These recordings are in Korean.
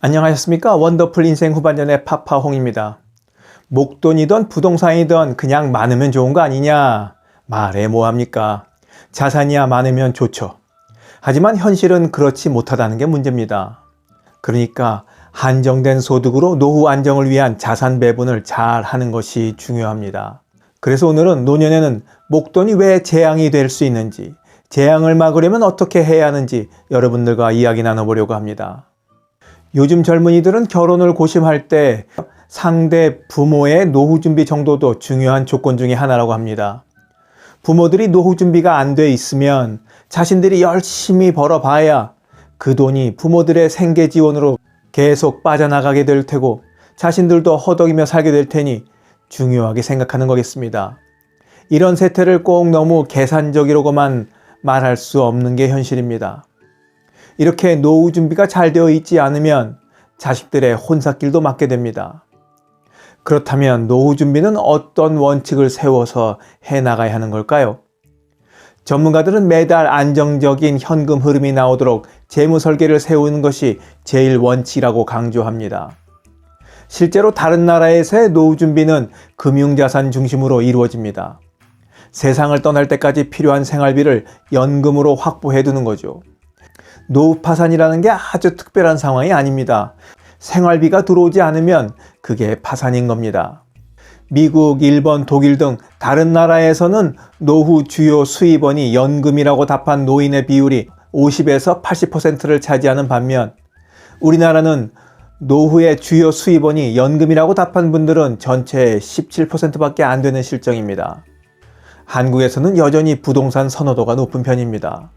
안녕하셨습니까? 원더풀 인생 후반전의 파파홍입니다. 목돈이든 부동산이든 그냥 많으면 좋은 거 아니냐? 말해 뭐합니까? 자산이야 많으면 좋죠. 하지만 현실은 그렇지 못하다는 게 문제입니다. 그러니까 한정된 소득으로 노후 안정을 위한 자산 배분을 잘 하는 것이 중요합니다. 그래서 오늘은 노년에는 목돈이 왜 재앙이 될 수 있는지, 재앙을 막으려면 어떻게 해야 하는지 여러분들과 이야기 나눠보려고 합니다. 요즘 젊은이들은 결혼을 고심할 때 상대 부모의 노후 준비 정도도 중요한 조건 중에 하나라고 합니다. 부모들이 노후 준비가 안 돼 있으면 자신들이 열심히 벌어봐야 그 돈이 부모들의 생계 지원으로 계속 빠져나가게 될 테고 자신들도 허덕이며 살게 될 테니 중요하게 생각하는 거겠습니다. 이런 세태를 꼭 너무 계산적이라고만 말할 수 없는 게 현실입니다. 이렇게 노후 준비가 잘 되어 있지 않으면 자식들의 혼사길도 맞게 됩니다. 그렇다면 노후 준비는 어떤 원칙을 세워서 해나가야 하는 걸까요? 전문가들은 매달 안정적인 현금 흐름이 나오도록 재무 설계를 세우는 것이 제일 원칙이라고 강조합니다. 실제로 다른 나라에서의 노후 준비는 금융자산 중심으로 이루어집니다. 세상을 떠날 때까지 필요한 생활비를 연금으로 확보해 두는 거죠. 노후 파산이라는 게 아주 특별한 상황이 아닙니다. 생활비가 들어오지 않으면 그게 파산인 겁니다. 미국, 일본, 독일 등 다른 나라에서는 노후 주요 수입원이 연금이라고 답한 노인의 비율이 50에서 80%를 차지하는 반면 우리나라는 노후의 주요 수입원이 연금이라고 답한 분들은 전체의 17%밖에 안 되는 실정입니다. 한국에서는 여전히 부동산 선호도가 높은 편입니다.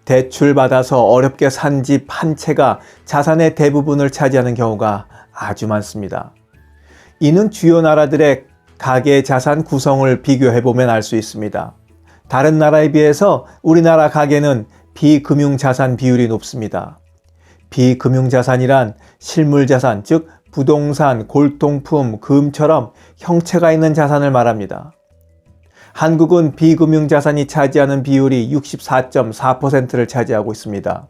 대출받아서 어렵게 산 집 한 채가 자산의 대부분을 차지하는 경우가 아주 많습니다. 이는 주요 나라들의 가계 자산 구성을 비교해보면 알 수 있습니다. 다른 나라에 비해서 우리나라 가계는 비금융자산 비율이 높습니다. 비금융자산이란 실물자산, 즉 부동산, 골동품, 금처럼 형체가 있는 자산을 말합니다. 한국은 비금융자산이 차지하는 비율이 64.4%를 차지하고 있습니다.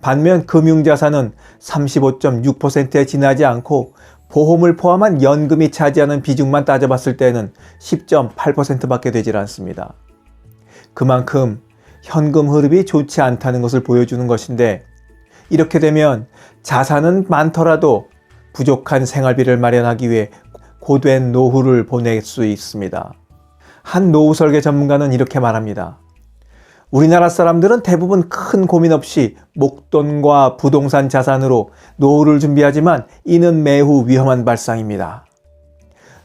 반면 금융자산은 35.6%에 지나지 않고 보험을 포함한 연금이 차지하는 비중만 따져봤을 때는 10.8%밖에 되질 않습니다. 그만큼 현금 흐름이 좋지 않다는 것을 보여주는 것인데 이렇게 되면 자산은 많더라도 부족한 생활비를 마련하기 위해 고된 노후를 보낼 수 있습니다. 한 노후 설계 전문가는 이렇게 말합니다. 우리나라 사람들은 대부분 큰 고민 없이 목돈과 부동산 자산으로 노후를 준비하지만 이는 매우 위험한 발상입니다.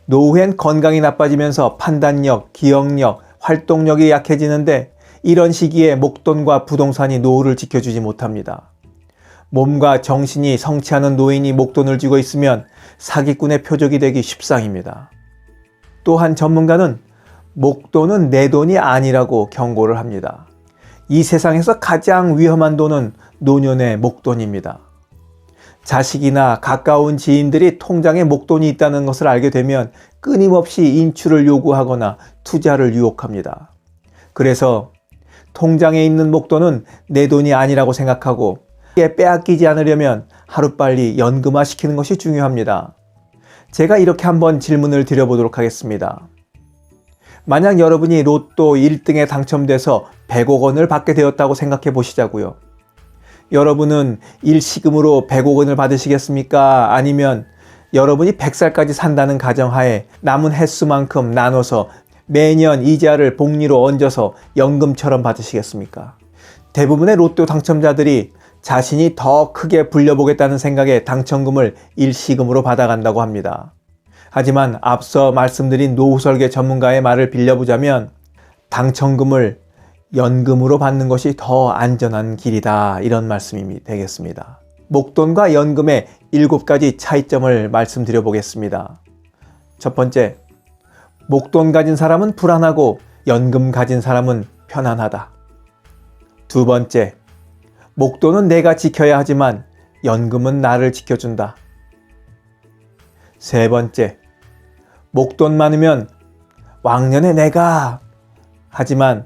노후엔 건강이 나빠지면서 판단력, 기억력, 활동력이 약해지는데 이런 시기에 목돈과 부동산이 노후를 지켜주지 못합니다. 몸과 정신이 성취하는 노인이 목돈을 쥐고 있으면 사기꾼의 표적이 되기 십상입니다. 또한 전문가는 목돈은 내 돈이 아니라고 경고를 합니다. 이 세상에서 가장 위험한 돈은 노년의 목돈입니다. 자식이나 가까운 지인들이 통장에 목돈이 있다는 것을 알게 되면 끊임없이 인출을 요구하거나 투자를 유혹합니다. 그래서 통장에 있는 목돈은 내 돈이 아니라고 생각하고 빼앗기지 않으려면 하루빨리 연금화 시키는 것이 중요합니다. 제가 이렇게 한번 질문을 드려보도록 하겠습니다. 만약 여러분이 로또 1등에 당첨돼서 100억 원을 받게 되었다고 생각해 보시자고요. 여러분은 일시금으로 100억 원을 받으시겠습니까? 아니면 여러분이 100살까지 산다는 가정하에 남은 횟수만큼 나눠서 매년 이자를 복리로 얹어서 연금처럼 받으시겠습니까? 대부분의 로또 당첨자들이 자신이 더 크게 불려보겠다는 생각에 당첨금을 일시금으로 받아간다고 합니다. 하지만 앞서 말씀드린 노후 설계 전문가의 말을 빌려보자면 당첨금을 연금으로 받는 것이 더 안전한 길이다, 이런 말씀이 되겠습니다. 목돈과 연금의 7가지 차이점을 말씀드려 보겠습니다. 첫 번째, 목돈 가진 사람은 불안하고 연금 가진 사람은 편안하다. 두 번째, 목돈은 내가 지켜야 하지만 연금은 나를 지켜준다. 세 번째, 목돈 많으면 왕년에 내가, 하지만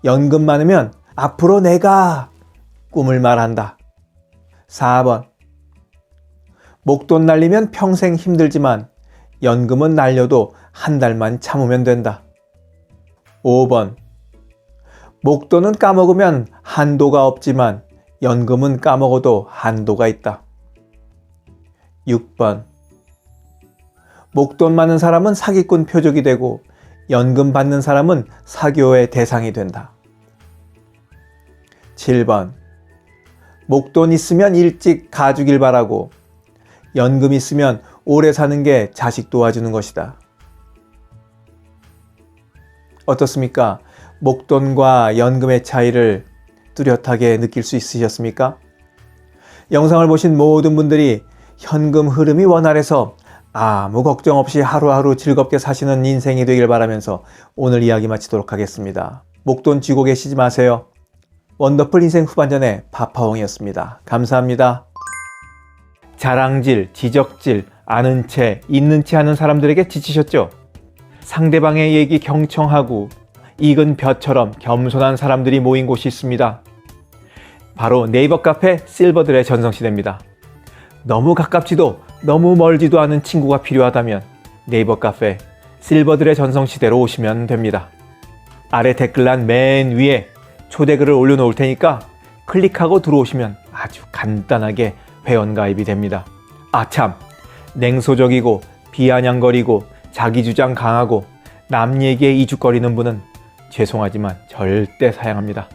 연금 많으면 앞으로 내가 꿈을 말한다. 4번, 목돈 날리면 평생 힘들지만 연금은 날려도 한 달만 참으면 된다. 5번. 목돈은 까먹으면 한도가 없지만 연금은 까먹어도 한도가 있다. 6번. 목돈 많은 사람은 사기꾼 표적이 되고 연금 받는 사람은 사교의 대상이 된다. 7번. 목돈 있으면 일찍 가주길 바라고 연금 있으면 오래 사는 게 자식 도와주는 것이다. 어떻습니까? 목돈과 연금의 차이를 뚜렷하게 느낄 수 있으셨습니까? 영상을 보신 모든 분들이 현금 흐름이 원활해서 아무 걱정 없이 하루하루 즐겁게 사시는 인생이 되길 바라면서 오늘 이야기 마치도록 하겠습니다. 목돈 쥐고 계시지 마세요. 원더풀 인생 후반전의 파파홍이었습니다. 감사합니다. 자랑질, 지적질, 아는 채, 있는 채 하는 사람들에게 지치셨죠? 상대방의 얘기 경청하고 익은 벼처럼 겸손한 사람들이 모인 곳이 있습니다. 바로 네이버 카페 실버들의 전성시대입니다. 너무 가깝지도 너무 멀지도 않은 친구가 필요하다면 네이버 카페 실버들의 전성시대로 오시면 됩니다. 아래 댓글란 맨 위에 초대글을 올려놓을 테니까 클릭하고 들어오시면 아주 간단하게 회원가입이 됩니다. 아참, 냉소적이고 비아냥거리고 자기주장 강하고 남 얘기에 이죽거리는 분은 죄송하지만 절대 사양합니다.